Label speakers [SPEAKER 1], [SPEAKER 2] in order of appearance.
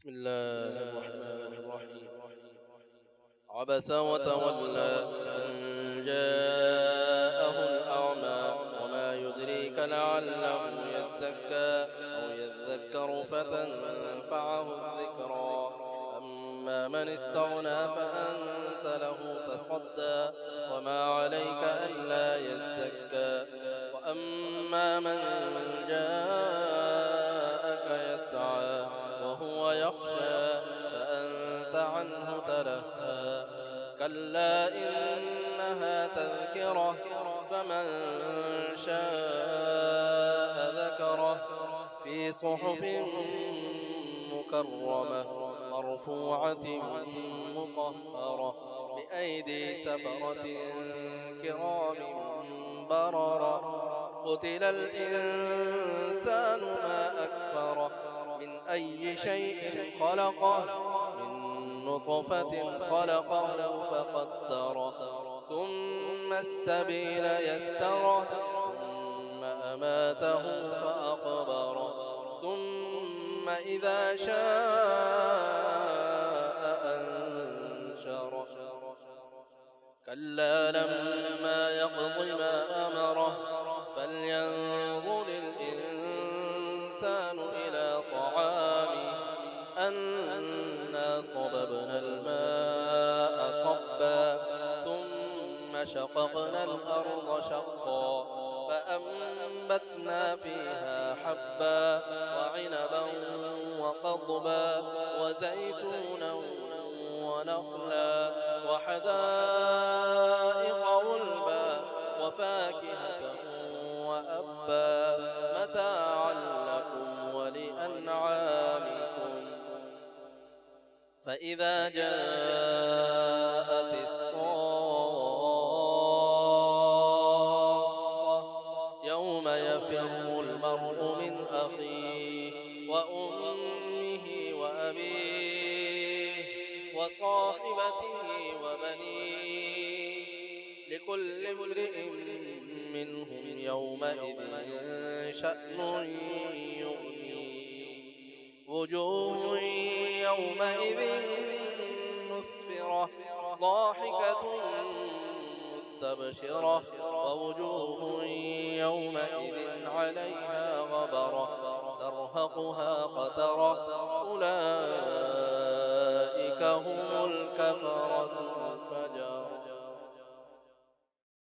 [SPEAKER 1] بسم الله الرحمن الرحيم. عبس وتولى أن جاءه الأعمى وما يدريك لعله يزكى أو يذكر فتنفعه الذكرى. أما من استغنى فأنت له تصدى وما عليك ألا يزكى. وأما من جاءك يسعى وهو يخشى فأنت عنه تلهى. كلا إنها تذكرة فمن شاء ذكره في صحف مكرمة مرفوعة مطهرة بأيدي سفرة كرام بررة. قتل الإنسان ما أكفره من أي شيء خلقه من نطفة خلقه فقدره ثم السبيل يسره ثم أماته فأقبره ثم إذا شاء أنشره. كلا لما يقض ما أمره فلينظر الإنسان إلى طعامه أنا صببنا الماء صبا ثم شققنا الأرض شقا فأنبتنا فيها حبا وعنبا وقضبا وزيتونا ونخلا وحدائق غلبا وفاكهة وأبا متاعا لكم ولأنعامكم. فإذا جاءت الصاخة يوم يفر المرء من أخيه وأمه وأبيه وصاحبته وبنيه لكل امرئ منهم يومئذ شأن يغنيه. وجوه يومئذ مسفرة ضاحكة مستبشرة ووجوه يومئذ عليها غبرة ترهقها قترة أولئك هم الكفرة